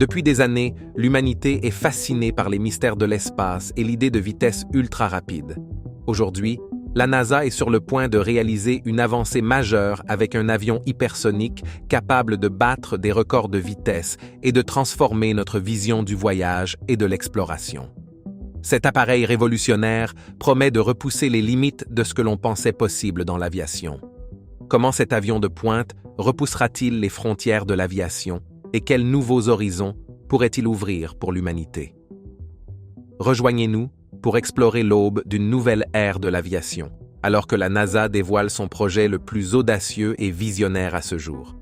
Depuis des années, l'humanité est fascinée par les mystères de l'espace et l'idée de vitesse ultra rapide. Aujourd'hui, la NASA est sur le point de réaliser une avancée majeure avec un avion hypersonique capable de battre des records de vitesse et de transformer notre vision du voyage et de l'exploration. Cet appareil révolutionnaire promet de repousser les limites de ce que l'on pensait possible dans l'aviation. Comment cet avion de pointe repoussera-t-il les frontières de l'aviation et quels nouveaux horizons pourrait-il ouvrir pour l'humanité? Rejoignez-nous pour explorer l'aube d'une nouvelle ère de l'aviation, alors que la NASA dévoile son projet le plus audacieux et visionnaire à ce jour,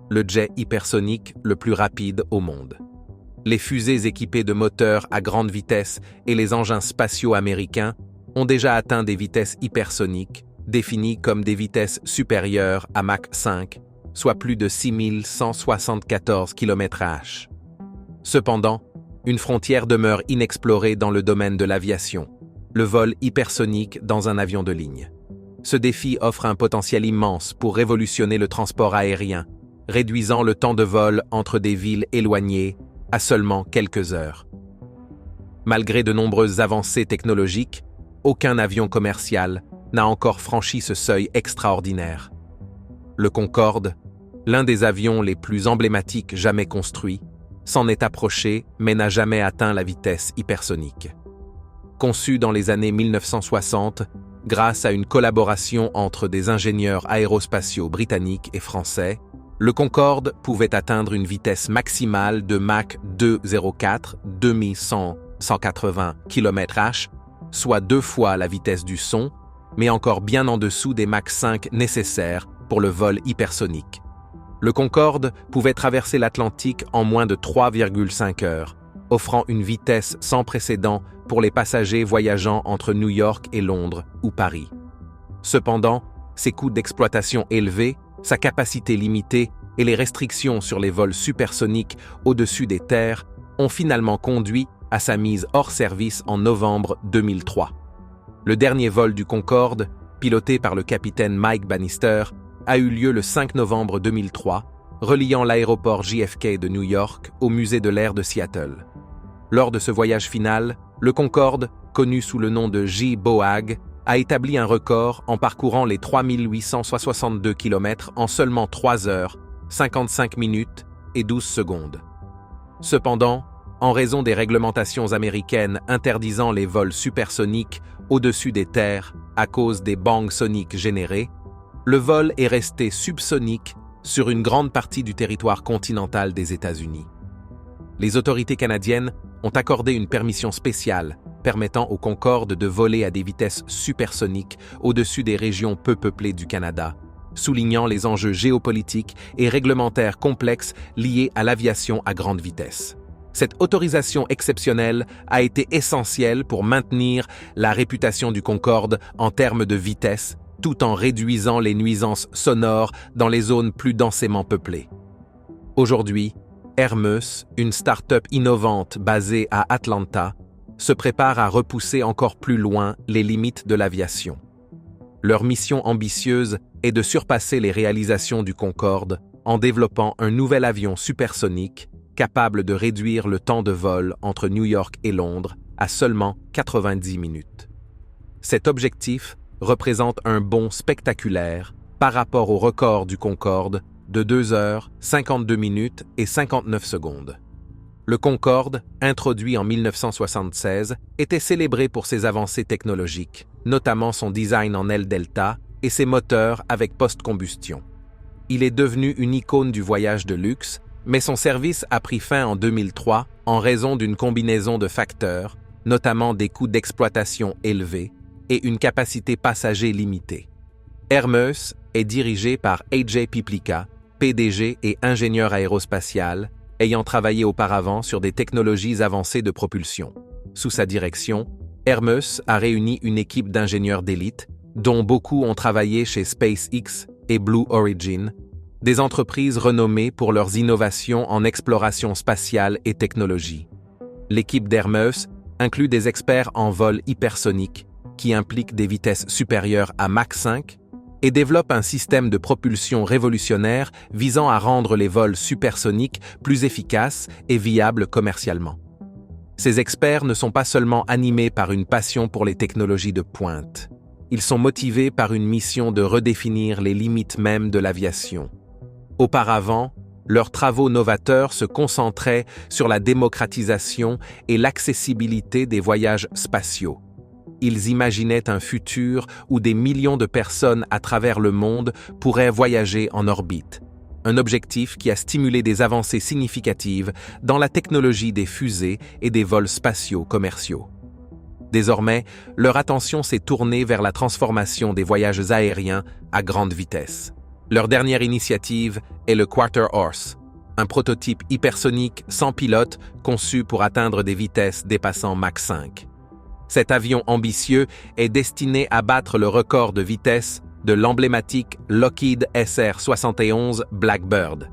le jet hypersonique le plus rapide au monde. Les fusées équipées de moteurs à grande vitesse et les engins spatiaux américains ont déjà atteint des vitesses hypersoniques, définies comme des vitesses supérieures à Mach 5, soit plus de 6174 km/h. Cependant, une frontière demeure inexplorée dans le domaine de l'aviation, le vol hypersonique dans un avion de ligne. Ce défi offre un potentiel immense pour révolutionner le transport aérien, réduisant le temps de vol entre des villes éloignées à seulement quelques heures. Malgré de nombreuses avancées technologiques, aucun avion commercial n'a encore franchi ce seuil extraordinaire. Le Concorde, l'un des avions les plus emblématiques jamais construits, s'en est approché mais n'a jamais atteint la vitesse hypersonique. Conçu dans les années 1960, grâce à une collaboration entre des ingénieurs aérospatiaux britanniques et français, le Concorde pouvait atteindre une vitesse maximale de Mach 2,04, 2180 km/h, soit 2 fois la vitesse du son, mais encore bien en dessous des Mach 5 nécessaires pour le vol hypersonique. Le Concorde pouvait traverser l'Atlantique en moins de 3,5 heures, offrant une vitesse sans précédent pour les passagers voyageant entre New York et Londres ou Paris. Cependant, ses coûts d'exploitation élevés, sa capacité limitée et les restrictions sur les vols supersoniques au-dessus des terres ont finalement conduit à sa mise hors service en novembre 2003. Le dernier vol du Concorde, piloté par le capitaine Mike Bannister, a eu lieu le 5 novembre 2003, reliant l'aéroport JFK de New York au musée de l'air de Seattle. Lors de ce voyage final, le Concorde, connu sous le nom de J-Boag, a établi un record en parcourant les 3862 km en seulement 3 heures, 55 minutes et 12 secondes. Cependant, en raison des réglementations américaines interdisant les vols supersoniques au-dessus des terres à cause des bangs soniques générés, le vol est resté subsonique sur une grande partie du territoire continental des États-Unis. Les autorités canadiennes ont accordé une permission spéciale permettant au Concorde de voler à des vitesses supersoniques au-dessus des régions peu peuplées du Canada, soulignant les enjeux géopolitiques et réglementaires complexes liés à l'aviation à grande vitesse. Cette autorisation exceptionnelle a été essentielle pour maintenir la réputation du Concorde en termes de vitesse, tout en réduisant les nuisances sonores dans les zones plus densément peuplées. Aujourd'hui, Hermeus, une start-up innovante basée à Atlanta, se prépare à repousser encore plus loin les limites de l'aviation. Leur mission ambitieuse est de surpasser les réalisations du Concorde en développant un nouvel avion supersonique capable de réduire le temps de vol entre New York et Londres à seulement 90 minutes. Cet objectif représente un bond spectaculaire par rapport au record du Concorde de 2 heures, 52 minutes et 59 secondes. Le Concorde, introduit en 1976, était célébré pour ses avancées technologiques, notamment son design en aile delta et ses moteurs avec post-combustion. Il est devenu une icône du voyage de luxe, mais son service a pris fin en 2003 en raison d'une combinaison de facteurs, notamment des coûts d'exploitation élevés et une capacité passager limitée. Hermeus est dirigé par AJ Piplica, PDG et ingénieur aérospatial, ayant travaillé auparavant sur des technologies avancées de propulsion. Sous sa direction, Hermeus a réuni une équipe d'ingénieurs d'élite, dont beaucoup ont travaillé chez SpaceX et Blue Origin, des entreprises renommées pour leurs innovations en exploration spatiale et technologie. L'équipe d'Hermeus inclut des experts en vol hypersonique, qui impliquent des vitesses supérieures à Mach 5, et développe un système de propulsion révolutionnaire visant à rendre les vols supersoniques plus efficaces et viables commercialement. Ces experts ne sont pas seulement animés par une passion pour les technologies de pointe. Ils sont motivés par une mission de redéfinir les limites mêmes de l'aviation. Auparavant, leurs travaux novateurs se concentraient sur la démocratisation et l'accessibilité des voyages spatiaux. Ils imaginaient un futur où des millions de personnes à travers le monde pourraient voyager en orbite, un objectif qui a stimulé des avancées significatives dans la technologie des fusées et des vols spatiaux commerciaux. Désormais, leur attention s'est tournée vers la transformation des voyages aériens à grande vitesse. Leur dernière initiative est le Quarter Horse, un prototype hypersonique sans pilote conçu pour atteindre des vitesses dépassant Mach 5. Cet avion ambitieux est destiné à battre le record de vitesse de l'emblématique Lockheed SR-71 Blackbird.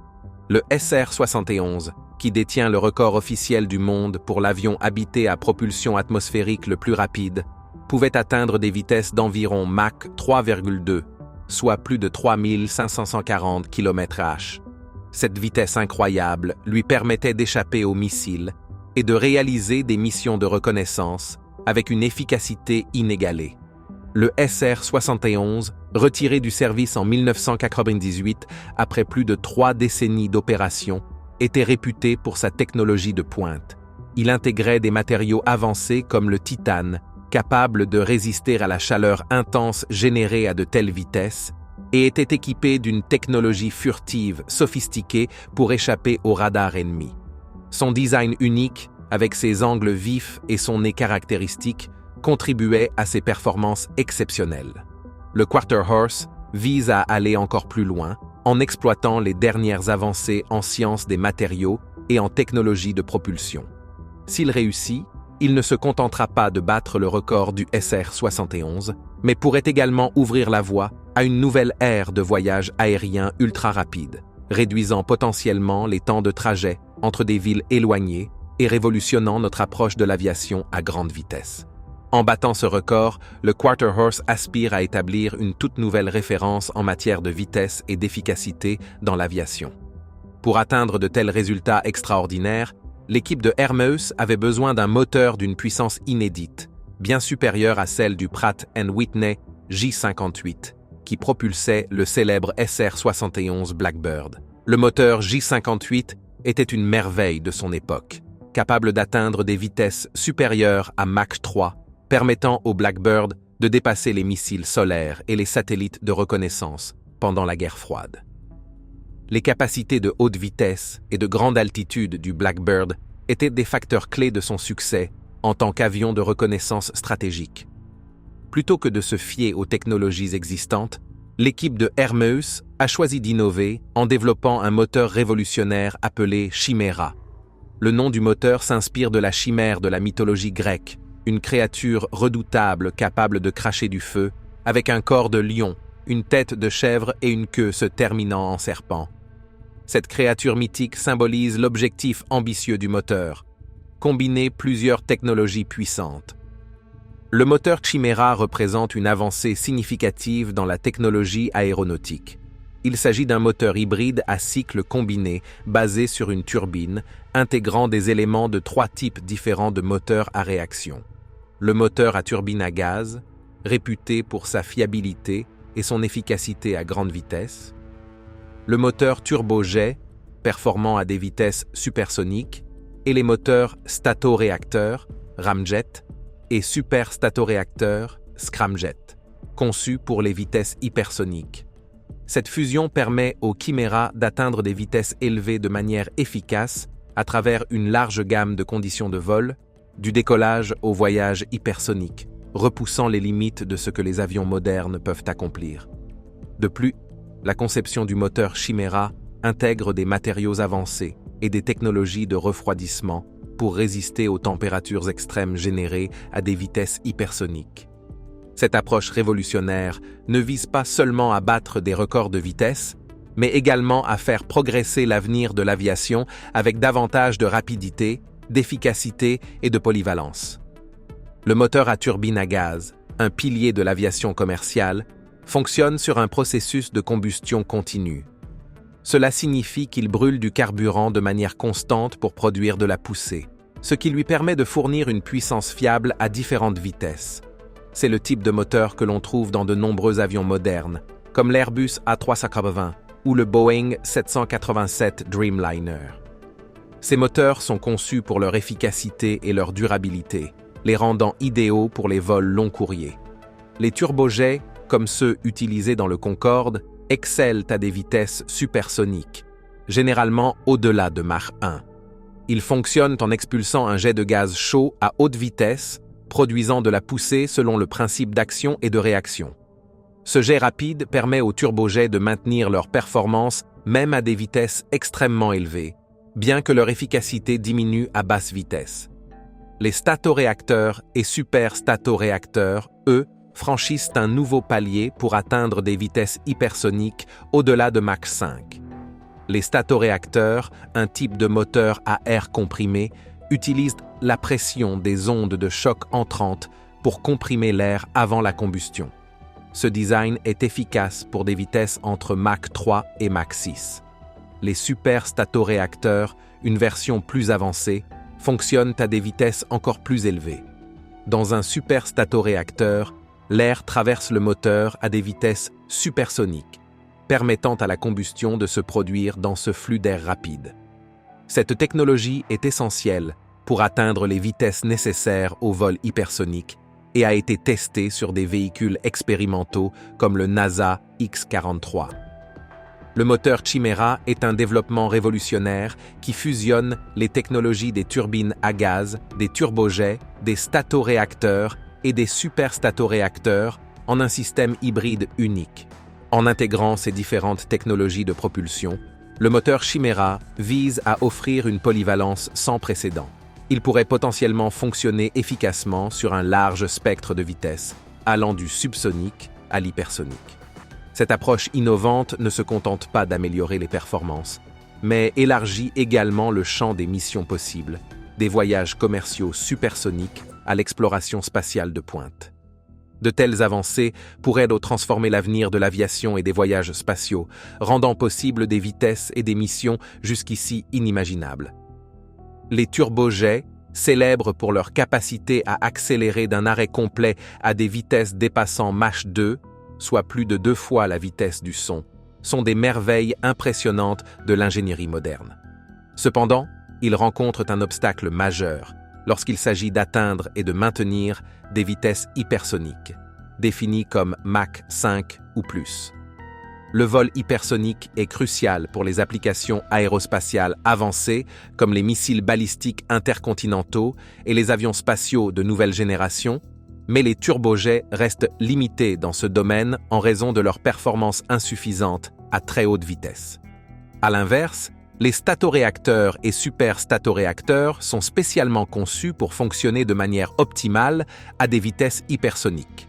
Le SR-71, qui détient le record officiel du monde pour l'avion habité à propulsion atmosphérique le plus rapide, pouvait atteindre des vitesses d'environ Mach 3,2, soit plus de 3540 km/h. Cette vitesse incroyable lui permettait d'échapper aux missiles et de réaliser des missions de reconnaissance avec une efficacité inégalée. Le SR-71, retiré du service en 1998 après plus de 3 décennies d'opération, était réputé pour sa technologie de pointe. Il intégrait des matériaux avancés comme le titane, capable de résister à la chaleur intense générée à de telles vitesses, et était équipé d'une technologie furtive sophistiquée pour échapper aux radars ennemis. Son design unique, avec ses angles vifs et son nez caractéristique, contribuait à ses performances exceptionnelles. Le Quarter Horse vise à aller encore plus loin en exploitant les dernières avancées en sciences des matériaux et en technologie de propulsion. S'il réussit, il ne se contentera pas de battre le record du SR-71, mais pourrait également ouvrir la voie à une nouvelle ère de voyage aérien ultra rapide, réduisant potentiellement les temps de trajet entre des villes éloignées et révolutionnant notre approche de l'aviation à grande vitesse. En battant ce record, le Quarter Horse aspire à établir une toute nouvelle référence en matière de vitesse et d'efficacité dans l'aviation. Pour atteindre de tels résultats extraordinaires, l'équipe de Hermeus avait besoin d'un moteur d'une puissance inédite, bien supérieure à celle du Pratt & Whitney J58, qui propulsait le célèbre SR-71 Blackbird. Le moteur J58 était une merveille de son époque, capable d'atteindre des vitesses supérieures à Mach 3, permettant au Blackbird de dépasser les missiles solaires et les satellites de reconnaissance pendant la guerre froide. Les capacités de haute vitesse et de grande altitude du Blackbird étaient des facteurs clés de son succès en tant qu'avion de reconnaissance stratégique. Plutôt que de se fier aux technologies existantes, l'équipe de Hermeus a choisi d'innover en développant un moteur révolutionnaire appelé Chimera. Le nom du moteur s'inspire de la chimère de la mythologie grecque, une créature redoutable capable de cracher du feu, avec un corps de lion, une tête de chèvre et une queue se terminant en serpent. Cette créature mythique symbolise l'objectif ambitieux du moteur, combiner plusieurs technologies puissantes. Le moteur Chimera représente une avancée significative dans la technologie aéronautique. Il s'agit d'un moteur hybride à cycle combiné basé sur une turbine, intégrant des éléments de 3 types différents de moteurs à réaction. Le moteur à turbine à gaz, réputé pour sa fiabilité et son efficacité à grande vitesse. Le moteur turbojet, performant à des vitesses supersoniques. Et les moteurs statoréacteurs, ramjet, et superstatoréacteurs, scramjet, conçus pour les vitesses hypersoniques. Cette fusion permet au Chimera d'atteindre des vitesses élevées de manière efficace à travers une large gamme de conditions de vol, du décollage au voyage hypersonique, repoussant les limites de ce que les avions modernes peuvent accomplir. De plus, la conception du moteur Chimera intègre des matériaux avancés et des technologies de refroidissement pour résister aux températures extrêmes générées à des vitesses hypersoniques. Cette approche révolutionnaire ne vise pas seulement à battre des records de vitesse, mais également à faire progresser l'avenir de l'aviation avec davantage de rapidité, d'efficacité et de polyvalence. Le moteur à turbine à gaz, un pilier de l'aviation commerciale, fonctionne sur un processus de combustion continue. Cela signifie qu'il brûle du carburant de manière constante pour produire de la poussée, ce qui lui permet de fournir une puissance fiable à différentes vitesses. C'est le type de moteur que l'on trouve dans de nombreux avions modernes, comme l'Airbus A380 ou le Boeing 787 Dreamliner. Ces moteurs sont conçus pour leur efficacité et leur durabilité, les rendant idéaux pour les vols long courriers. Les turbojets, comme ceux utilisés dans le Concorde, excellent à des vitesses supersoniques, généralement au-delà de Mach 1. Ils fonctionnent en expulsant un jet de gaz chaud à haute vitesse, produisant de la poussée selon le principe d'action et de réaction. Ce jet rapide permet aux turbojets de maintenir leur performance même à des vitesses extrêmement élevées, bien que leur efficacité diminue à basse vitesse. Les statoréacteurs et superstatoréacteurs, eux, franchissent un nouveau palier pour atteindre des vitesses hypersoniques au-delà de Mach 5. Les statoréacteurs, un type de moteur à air comprimé, utilisent la pression des ondes de choc entrantes pour comprimer l'air avant la combustion. Ce design est efficace pour des vitesses entre Mach 3 et Mach 6. Les superstatoréacteurs, une version plus avancée, fonctionnent à des vitesses encore plus élevées. Dans un superstatoréacteur, l'air traverse le moteur à des vitesses supersoniques, permettant à la combustion de se produire dans ce flux d'air rapide. Cette technologie est essentielle pour atteindre les vitesses nécessaires au vol hypersonique et a été testée sur des véhicules expérimentaux comme le NASA X-43. Le moteur Chimera est un développement révolutionnaire qui fusionne les technologies des turbines à gaz, des turbojets, des statoréacteurs et des superstatoréacteurs en un système hybride unique. En intégrant ces différentes technologies de propulsion, le moteur Chimera vise à offrir une polyvalence sans précédent. Il pourrait potentiellement fonctionner efficacement sur un large spectre de vitesses, allant du subsonique à l'hypersonique. Cette approche innovante ne se contente pas d'améliorer les performances, mais élargit également le champ des missions possibles, des voyages commerciaux supersoniques à l'exploration spatiale de pointe. De telles avancées pourraient transformer l'avenir de l'aviation et des voyages spatiaux, rendant possible des vitesses et des missions jusqu'ici inimaginables. Les turbojets, célèbres pour leur capacité à accélérer d'un arrêt complet à des vitesses dépassant Mach 2, soit plus de 2 fois la vitesse du son, sont des merveilles impressionnantes de l'ingénierie moderne. Cependant, ils rencontrent un obstacle majeur lorsqu'il s'agit d'atteindre et de maintenir des vitesses hypersoniques, définies comme Mach 5 ou plus. Le vol hypersonique est crucial pour les applications aérospatiales avancées comme les missiles balistiques intercontinentaux et les avions spatiaux de nouvelle génération, mais les turbojets restent limités dans ce domaine en raison de leur performance insuffisante à très haute vitesse. À l'inverse, les statoréacteurs et superstatoréacteurs sont spécialement conçus pour fonctionner de manière optimale à des vitesses hypersoniques.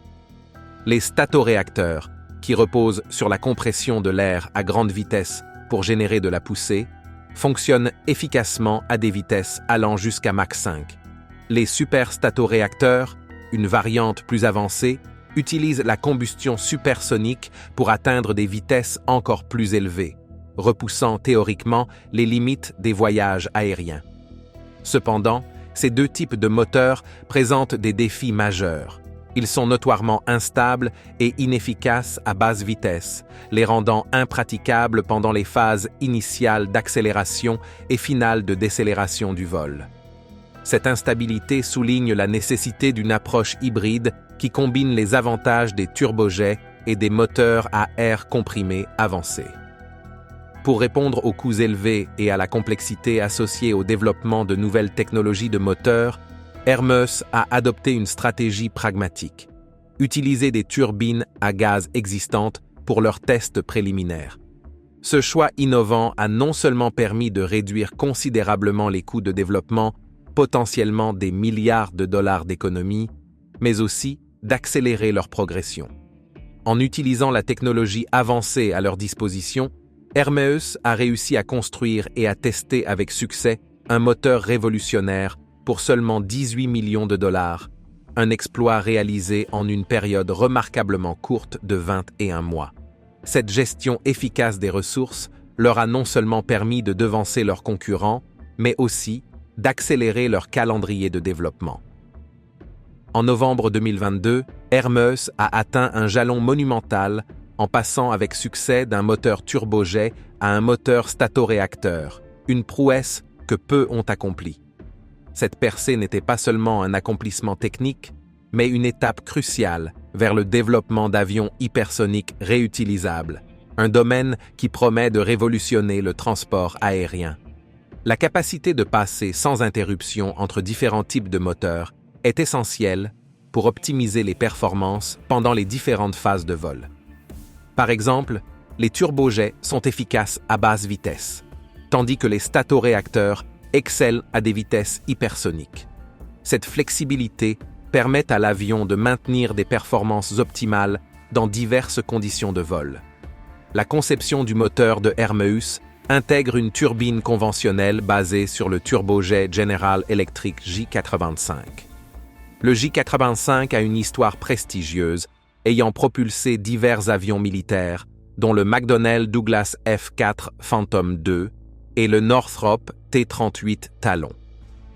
Les statoréacteurs, qui reposent sur la compression de l'air à grande vitesse pour générer de la poussée, fonctionnent efficacement à des vitesses allant jusqu'à Mach 5. Les superstatoréacteurs, une variante plus avancée, utilisent la combustion supersonique pour atteindre des vitesses encore plus élevées, repoussant théoriquement les limites des voyages aériens. Cependant, ces deux types de moteurs présentent des défis majeurs. Ils sont notoirement instables et inefficaces à basse vitesse, les rendant impraticables pendant les phases initiales d'accélération et finales de décélération du vol. Cette instabilité souligne la nécessité d'une approche hybride qui combine les avantages des turbojets et des moteurs à air comprimé avancés. Pour répondre aux coûts élevés et à la complexité associée au développement de nouvelles technologies de moteurs, Hermes a adopté une stratégie pragmatique: utiliser des turbines à gaz existantes pour leurs tests préliminaires. Ce choix innovant a non seulement permis de réduire considérablement les coûts de développement, potentiellement des milliards de dollars d'économies, mais aussi d'accélérer leur progression. En utilisant la technologie avancée à leur disposition, Hermes a réussi à construire et à tester avec succès un moteur révolutionnaire pour seulement 18 millions de dollars, un exploit réalisé en une période remarquablement courte de 21 mois. Cette gestion efficace des ressources leur a non seulement permis de devancer leurs concurrents, mais aussi d'accélérer leur calendrier de développement. En novembre 2022, Hermes a atteint un jalon monumental en passant avec succès d'un moteur turbojet à un moteur statoréacteur, une prouesse que peu ont accomplie. Cette percée n'était pas seulement un accomplissement technique, mais une étape cruciale vers le développement d'avions hypersoniques réutilisables, un domaine qui promet de révolutionner le transport aérien. La capacité de passer sans interruption entre différents types de moteurs est essentielle pour optimiser les performances pendant les différentes phases de vol. Par exemple, les turbojets sont efficaces à basse vitesse, tandis que les statoréacteurs excellent à des vitesses hypersoniques. Cette flexibilité permet à l'avion de maintenir des performances optimales dans diverses conditions de vol. La conception du moteur de Hermeus intègre une turbine conventionnelle basée sur le turbojet General Electric J85. Le J85 a une histoire prestigieuse, ayant propulsé divers avions militaires, dont le McDonnell Douglas F-4 Phantom II et le Northrop T-38 Talon.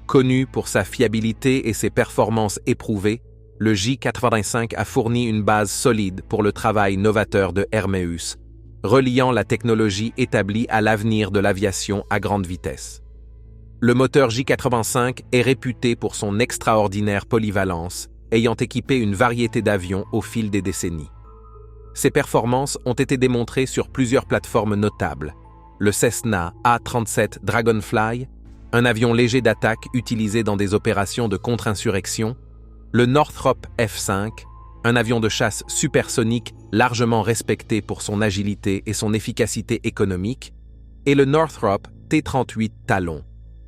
Connu pour sa fiabilité et ses performances éprouvées, le J85 a fourni une base solide pour le travail novateur de Hermeus, reliant la technologie établie à l'avenir de l'aviation à grande vitesse. Le moteur J85 est réputé pour son extraordinaire polyvalence, ayant équipé une variété d'avions au fil des décennies. Ses performances ont été démontrées sur plusieurs plateformes notables. Le Cessna A-37 Dragonfly, un avion léger d'attaque utilisé dans des opérations de contre-insurrection, le Northrop F-5, un avion de chasse supersonique largement respecté pour son agilité et son efficacité économique, et le Northrop T-38 Talon,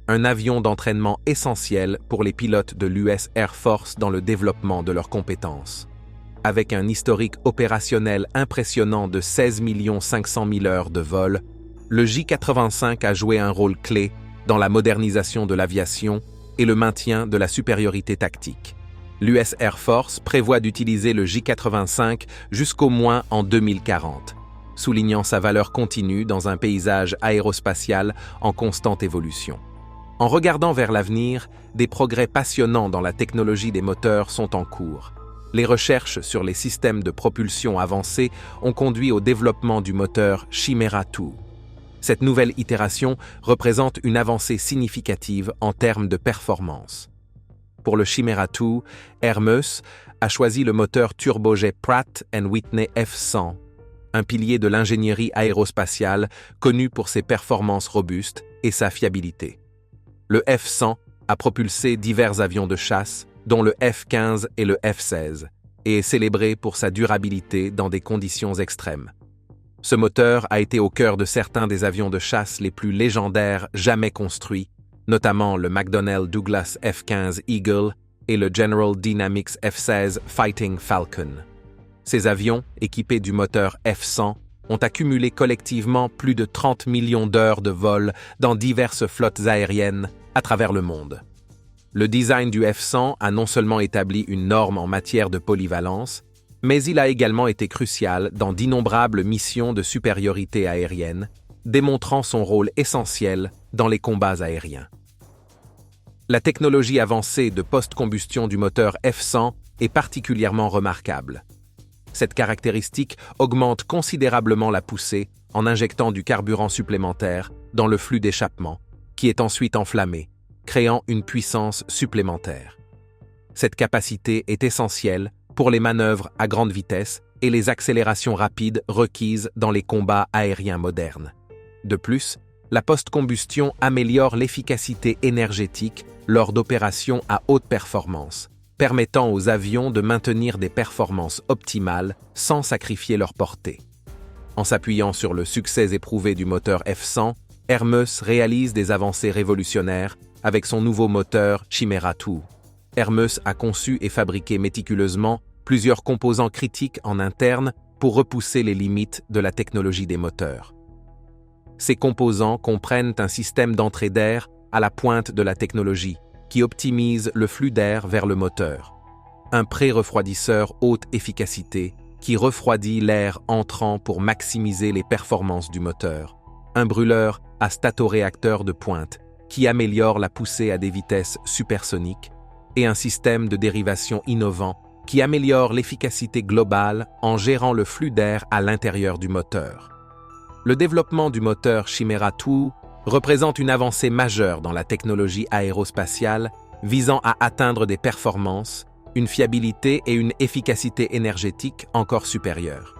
un avion d'entraînement essentiel pour les pilotes de l'US Air Force dans le développement de leurs compétences. Avec un historique opérationnel impressionnant de 16 500 000 heures de vol, le J85 a joué un rôle clé dans la modernisation de l'aviation et le maintien de la supériorité tactique. L'US Air Force prévoit d'utiliser le J85 jusqu'au moins en 2040, soulignant sa valeur continue dans un paysage aérospatial en constante évolution. En regardant vers l'avenir, des progrès passionnants dans la technologie des moteurs sont en cours. Les recherches sur les systèmes de propulsion avancés ont conduit au développement du moteur Chimera II. Cette nouvelle itération représente une avancée significative en termes de performance. Pour le Chimera II, Hermes a choisi le moteur turbojet Pratt & Whitney F100, un pilier de l'ingénierie aérospatiale connu pour ses performances robustes et sa fiabilité. Le F100 a propulsé divers avions de chasse, dont le F-15 et le F-16, et est célébré pour sa durabilité dans des conditions extrêmes. Ce moteur a été au cœur de certains des avions de chasse les plus légendaires jamais construits, notamment le McDonnell Douglas F-15 Eagle et le General Dynamics F-16 Fighting Falcon. Ces avions, équipés du moteur F-100, ont accumulé collectivement plus de 30 millions d'heures de vol dans diverses flottes aériennes à travers le monde. Le design du F-100 a non seulement établi une norme en matière de polyvalence, mais il a également été crucial dans d'innombrables missions de supériorité aérienne, démontrant son rôle essentiel dans les combats aériens. La technologie avancée de post-combustion du moteur F-100 est particulièrement remarquable. Cette caractéristique augmente considérablement la poussée en injectant du carburant supplémentaire dans le flux d'échappement, qui est ensuite enflammé, créant une puissance supplémentaire. Cette capacité est essentielle pour les manœuvres à grande vitesse et les accélérations rapides requises dans les combats aériens modernes. De plus, la post-combustion améliore l'efficacité énergétique lors d'opérations à haute performance, permettant aux avions de maintenir des performances optimales sans sacrifier leur portée. En s'appuyant sur le succès éprouvé du moteur F-100, Hermes réalise des avancées révolutionnaires avec son nouveau moteur Chimera II. Hermes a conçu et fabriqué méticuleusement plusieurs composants critiques en interne pour repousser les limites de la technologie des moteurs. Ces composants comprennent un système d'entrée d'air à la pointe de la technologie, qui optimise le flux d'air vers le moteur. un pré-refroidisseur haute efficacité qui refroidit l'air entrant pour maximiser les performances du moteur, un brûleur à statoréacteur de pointe qui améliore la poussée à des vitesses supersoniques, et un système de dérivation innovant qui améliore l'efficacité globale en gérant le flux d'air à l'intérieur du moteur. Le développement du moteur Chimera II représente une avancée majeure dans la technologie aérospatiale visant à atteindre des performances, une fiabilité et une efficacité énergétique encore supérieures.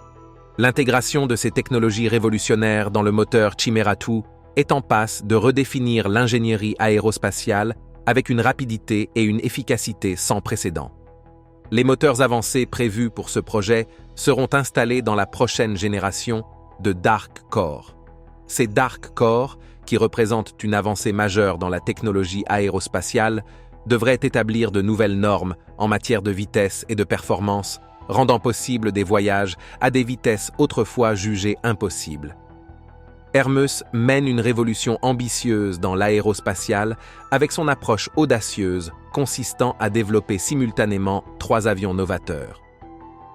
L'intégration de ces technologies révolutionnaires dans le moteur Chimera II est en passe de redéfinir l'ingénierie aérospatiale avec une rapidité et une efficacité sans précédent. Les moteurs avancés prévus pour ce projet seront installés dans la prochaine génération de Dark Core. Ces Dark Core, qui représentent une avancée majeure dans la technologie aérospatiale, devraient établir de nouvelles normes en matière de vitesse et de performance, rendant possible des voyages à des vitesses autrefois jugées impossibles. Hermeus mène une révolution ambitieuse dans l'aérospatiale avec son approche audacieuse consistant à développer simultanément 3 avions novateurs.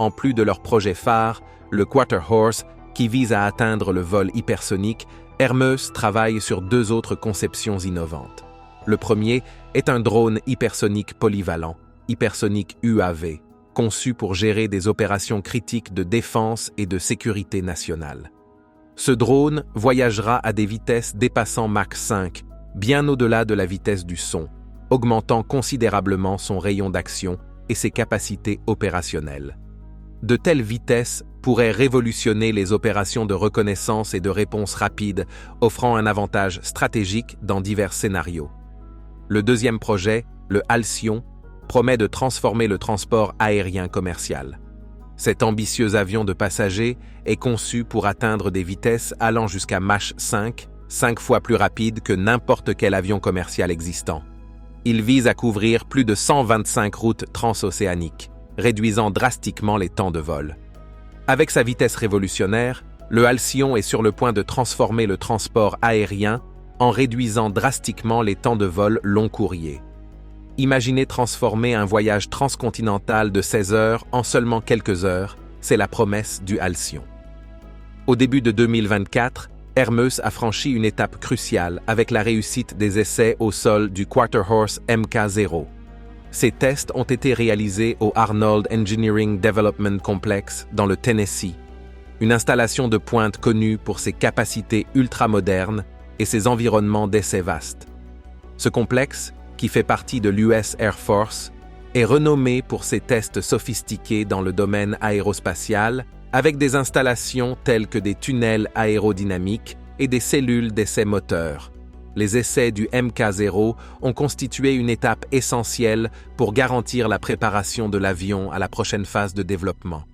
En plus de leur projet phare, le Quarter Horse, qui vise à atteindre le vol hypersonique, Hermeus travaille sur 2 autres conceptions innovantes. Le premier est un drone hypersonique polyvalent, hypersonique UAV, conçu pour gérer des opérations critiques de défense et de sécurité nationale. Ce drone voyagera à des vitesses dépassant Mach 5, bien au-delà de la vitesse du son, augmentant considérablement son rayon d'action et ses capacités opérationnelles. De telles vitesses pourraient révolutionner les opérations de reconnaissance et de réponse rapide, offrant un avantage stratégique dans divers scénarios. Le deuxième projet, le Halcyon, promet de transformer le transport aérien commercial. Cet ambitieux avion de passagers est conçu pour atteindre des vitesses allant jusqu'à Mach 5, 5 fois plus rapide que n'importe quel avion commercial existant. Il vise à couvrir plus de 125 routes transocéaniques, réduisant drastiquement les temps de vol. Avec sa vitesse révolutionnaire, le Halcyon est sur le point de transformer le transport aérien en réduisant drastiquement les temps de vol long courrier. Imaginez transformer un voyage transcontinental de 16 heures en seulement quelques heures, c'est la promesse du Halcyon. Au début de 2024, Hermeus a franchi une étape cruciale avec la réussite des essais au sol du Quarter Horse Mk0. Ces tests ont été réalisés au Arnold Engineering Development Complex dans le Tennessee, une installation de pointe connue pour ses capacités ultramodernes et ses environnements d'essais vastes. Ce complexe, qui fait partie de l'US Air Force, est renommé pour ses tests sophistiqués dans le domaine aérospatial, avec des installations telles que des tunnels aérodynamiques et des cellules d'essais moteurs. Les essais du Mk0 ont constitué une étape essentielle pour garantir la préparation de l'avion à la prochaine phase de développement.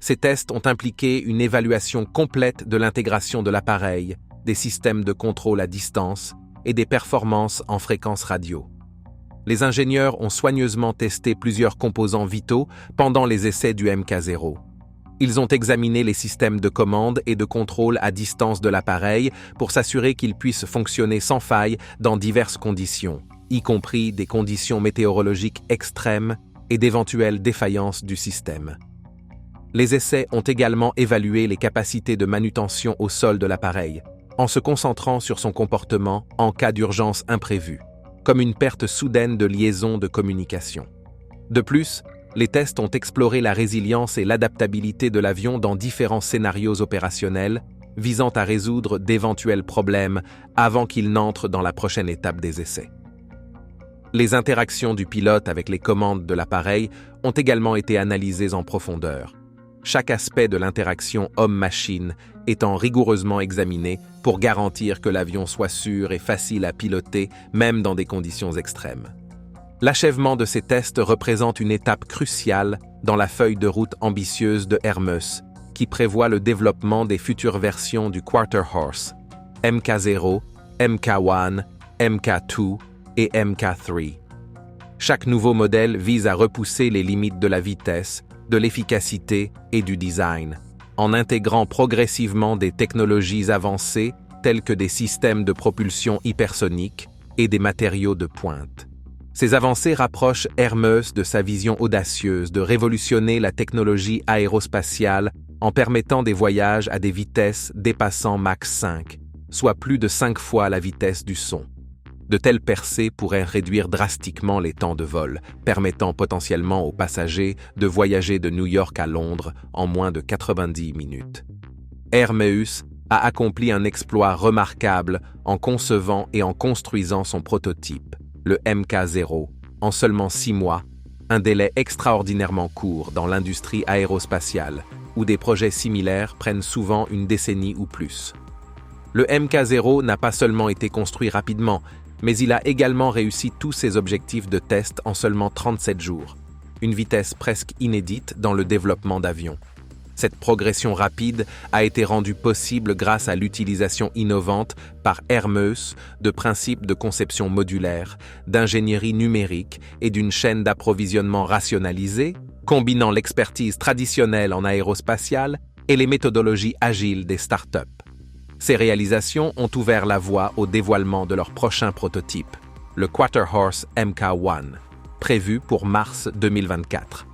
Ces tests ont impliqué une évaluation complète de l'intégration de l'appareil, des systèmes de contrôle à distance et des performances en fréquence radio. Les ingénieurs ont soigneusement testé plusieurs composants vitaux pendant les essais du Mk0. Ils ont examiné les systèmes de commande et de contrôle à distance de l'appareil pour s'assurer qu'il puisse fonctionner sans faille dans diverses conditions, y compris des conditions météorologiques extrêmes et d'éventuelles défaillances du système. Les essais ont également évalué les capacités de manutention au sol de l'appareil, en se concentrant sur son comportement en cas d'urgence imprévue, comme une perte soudaine de liaison de communication. De plus, les tests ont exploré la résilience et l'adaptabilité de l'avion dans différents scénarios opérationnels, visant à résoudre d'éventuels problèmes avant qu'il n'entre dans la prochaine étape des essais. Les interactions du pilote avec les commandes de l'appareil ont également été analysées en profondeur. Chaque aspect de l'interaction homme-machine étant rigoureusement examiné pour garantir que l'avion soit sûr et facile à piloter, même dans des conditions extrêmes. L'achèvement de ces tests représente une étape cruciale dans la feuille de route ambitieuse de Hermeus, qui prévoit le développement des futures versions du Quarter Horse, Mk0, Mk1, Mk2 et Mk3. Chaque nouveau modèle vise à repousser les limites de la vitesse, de l'efficacité et du design, en intégrant progressivement des technologies avancées telles que des systèmes de propulsion hypersonique et des matériaux de pointe. Ces avancées rapprochent Hermes de sa vision audacieuse de révolutionner la technologie aérospatiale en permettant des voyages à des vitesses dépassant Mach 5, soit plus de 5 fois la vitesse du son. De telles percées pourraient réduire drastiquement les temps de vol, permettant potentiellement aux passagers de voyager de New York à Londres en moins de 90 minutes. Hermes a accompli un exploit remarquable en concevant et en construisant son prototype, le Mk0, en seulement 6 mois, un délai extraordinairement court dans l'industrie aérospatiale, où des projets similaires prennent souvent une décennie ou plus. Le Mk0 n'a pas seulement été construit rapidement, mais il a également réussi tous ses objectifs de test en seulement 37 jours, une vitesse presque inédite dans le développement d'avions. Cette progression rapide a été rendue possible grâce à l'utilisation innovante par Hermes de principes de conception modulaire, d'ingénierie numérique et d'une chaîne d'approvisionnement rationalisée, combinant l'expertise traditionnelle en aérospatiale et les méthodologies agiles des startups. Ces réalisations ont ouvert la voie au dévoilement de leur prochain prototype, le Quarter-Horse Mk1, prévu pour mars 2024.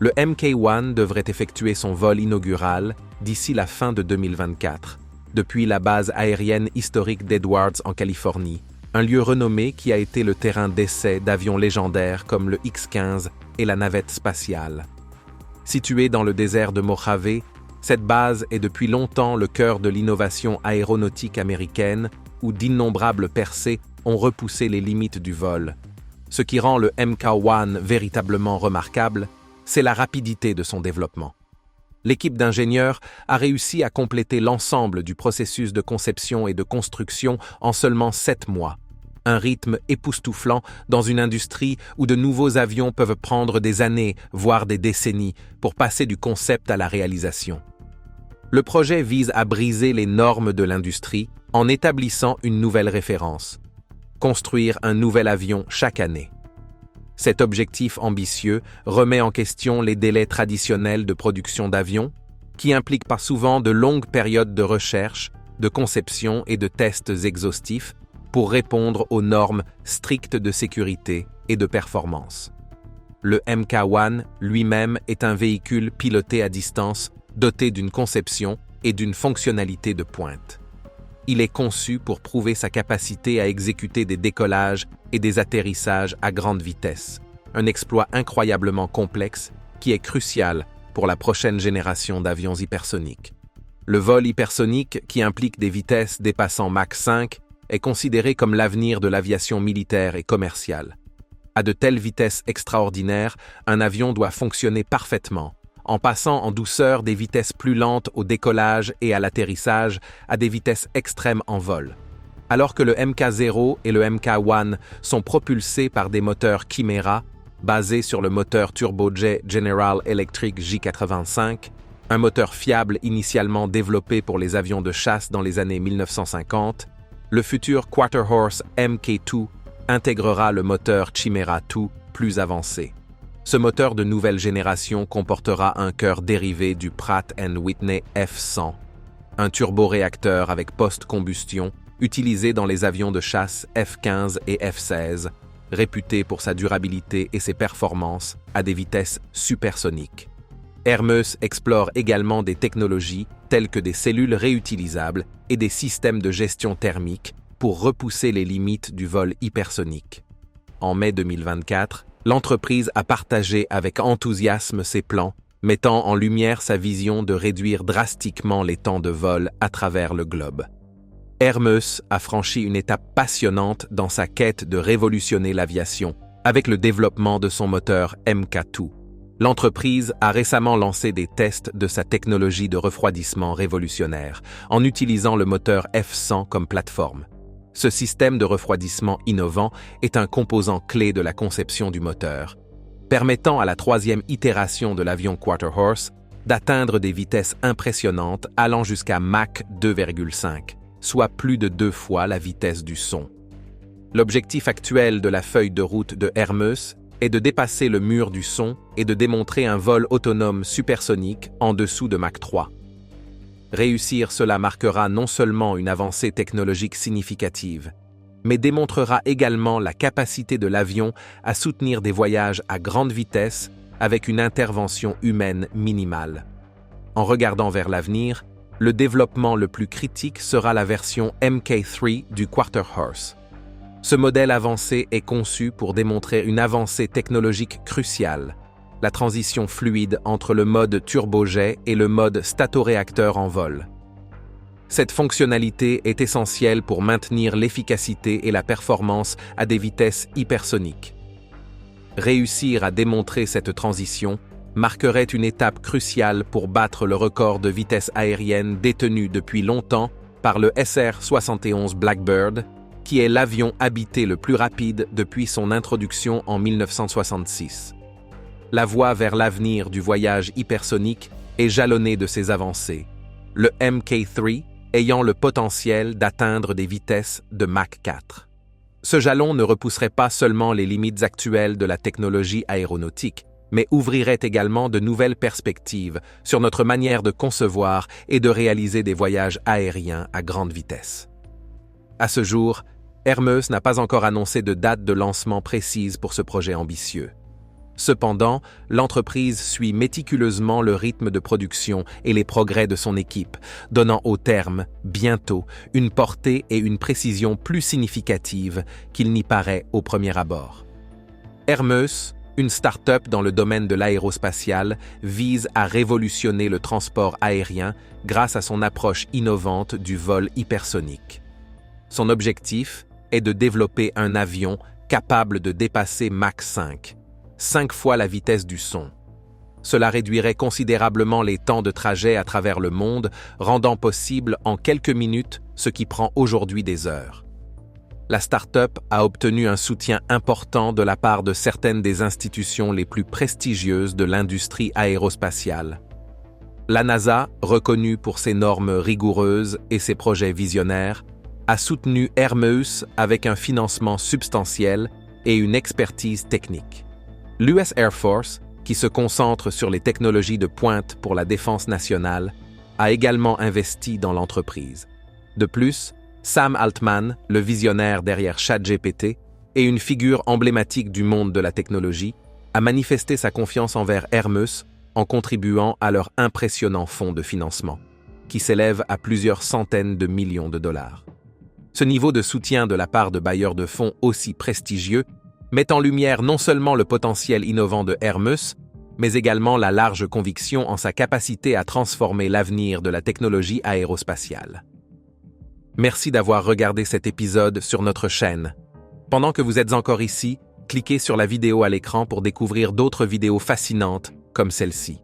Le Mk1 devrait effectuer son vol inaugural d'ici la fin de 2024, depuis la base aérienne historique d'Edwards en Californie, un lieu renommé qui a été le terrain d'essai d'avions légendaires comme le X-15 et la navette spatiale. Située dans le désert de Mojave, cette base est depuis longtemps le cœur de l'innovation aéronautique américaine, où d'innombrables percées ont repoussé les limites du vol. Ce qui rend le Mk1 véritablement remarquable, c'est la rapidité de son développement. L'équipe d'ingénieurs a réussi à compléter l'ensemble du processus de conception et de construction en seulement 7 mois, un rythme époustouflant dans une industrie où de nouveaux avions peuvent prendre des années, voire des décennies, pour passer du concept à la réalisation. Le projet vise à briser les normes de l'industrie en établissant une nouvelle référence: construire un nouvel avion chaque année. Cet objectif ambitieux remet en question les délais traditionnels de production d'avions, qui impliquent par souvent de longues périodes de recherche, de conception et de tests exhaustifs pour répondre aux normes strictes de sécurité et de performance. Le Mk1 lui-même est un véhicule piloté à distance, doté d'une conception et d'une fonctionnalité de pointe. Il est conçu pour prouver sa capacité à exécuter des décollages et des atterrissages à grande vitesse, un exploit incroyablement complexe qui est crucial pour la prochaine génération d'avions hypersoniques. Le vol hypersonique, qui implique des vitesses dépassant Mach 5, est considéré comme l'avenir de l'aviation militaire et commerciale. À de telles vitesses extraordinaires, un avion doit fonctionner parfaitement, en passant en douceur des vitesses plus lentes au décollage et à l'atterrissage à des vitesses extrêmes en vol. Alors que le Mk0 et le Mk1 sont propulsés par des moteurs Chimera, basés sur le moteur turbojet General Electric J85, un moteur fiable initialement développé pour les avions de chasse dans les années 1950, le futur Quarter-Horse Mk2 intégrera le moteur Chimera 2 plus avancé. Ce moteur de nouvelle génération comportera un cœur dérivé du Pratt & Whitney F100, un turboréacteur avec post-combustion utilisé dans les avions de chasse F-15 et F-16, réputé pour sa durabilité et ses performances à des vitesses supersoniques. Hermes explore également des technologies telles que des cellules réutilisables et des systèmes de gestion thermique pour repousser les limites du vol hypersonique. En mai 2024, l'entreprise a partagé avec enthousiasme ses plans, mettant en lumière sa vision de réduire drastiquement les temps de vol à travers le globe. Hermes a franchi une étape passionnante dans sa quête de révolutionner l'aviation, avec le développement de son moteur Mk2. L'entreprise a récemment lancé des tests de sa technologie de refroidissement révolutionnaire, en utilisant le moteur F100 comme plateforme. Ce système de refroidissement innovant est un composant clé de la conception du moteur, permettant à la 3e itération de l'avion Quarter-Horse d'atteindre des vitesses impressionnantes allant jusqu'à Mach 2,5, soit plus de 2 fois la vitesse du son. L'objectif actuel de la feuille de route de Hermes est de dépasser le mur du son et de démontrer un vol autonome supersonique en dessous de Mach 3. Réussir cela marquera non seulement une avancée technologique significative, mais démontrera également la capacité de l'avion à soutenir des voyages à grande vitesse avec une intervention humaine minimale. En regardant vers l'avenir, le développement le plus critique sera la version Mk3 du Quarter Horse. Ce modèle avancé est conçu pour démontrer une avancée technologique cruciale, la transition fluide entre le mode turbojet et le mode statoréacteur en vol. Cette fonctionnalité est essentielle pour maintenir l'efficacité et la performance à des vitesses hypersoniques. Réussir à démontrer cette transition marquerait une étape cruciale pour battre le record de vitesse aérienne détenu depuis longtemps par le SR-71 Blackbird, qui est l'avion habité le plus rapide depuis son introduction en 1966. La voie vers l'avenir du voyage hypersonique est jalonnée de ces avancées, le Mk3 ayant le potentiel d'atteindre des vitesses de Mach 4. Ce jalon ne repousserait pas seulement les limites actuelles de la technologie aéronautique, mais ouvrirait également de nouvelles perspectives sur notre manière de concevoir et de réaliser des voyages aériens à grande vitesse. À ce jour, Hermeus n'a pas encore annoncé de date de lancement précise pour ce projet ambitieux. Cependant, l'entreprise suit méticuleusement le rythme de production et les progrès de son équipe, donnant au terme, bientôt, une portée et une précision plus significatives qu'il n'y paraît au premier abord. Hermeus, une start-up dans le domaine de l'aérospatial, vise à révolutionner le transport aérien grâce à son approche innovante du vol hypersonique. Son objectif est de développer un avion capable de dépasser Mach 5, 5 fois la vitesse du son. Cela réduirait considérablement les temps de trajet à travers le monde, rendant possible en quelques minutes ce qui prend aujourd'hui des heures. La start-up a obtenu un soutien important de la part de certaines des institutions les plus prestigieuses de l'industrie aérospatiale. La NASA, reconnue pour ses normes rigoureuses et ses projets visionnaires, a soutenu Hermeus avec un financement substantiel et une expertise technique. L'US Air Force, qui se concentre sur les technologies de pointe pour la défense nationale, a également investi dans l'entreprise. De plus, Sam Altman, le visionnaire derrière ChatGPT et une figure emblématique du monde de la technologie, a manifesté sa confiance envers Hermeus en contribuant à leur impressionnant fonds de financement, qui s'élève à plusieurs centaines de millions de dollars. Ce niveau de soutien de la part de bailleurs de fonds aussi prestigieux met en lumière non seulement le potentiel innovant de Hermeus, mais également la large conviction en sa capacité à transformer l'avenir de la technologie aérospatiale. Merci d'avoir regardé cet épisode sur notre chaîne. Pendant que vous êtes encore ici, cliquez sur la vidéo à l'écran pour découvrir d'autres vidéos fascinantes comme celle-ci.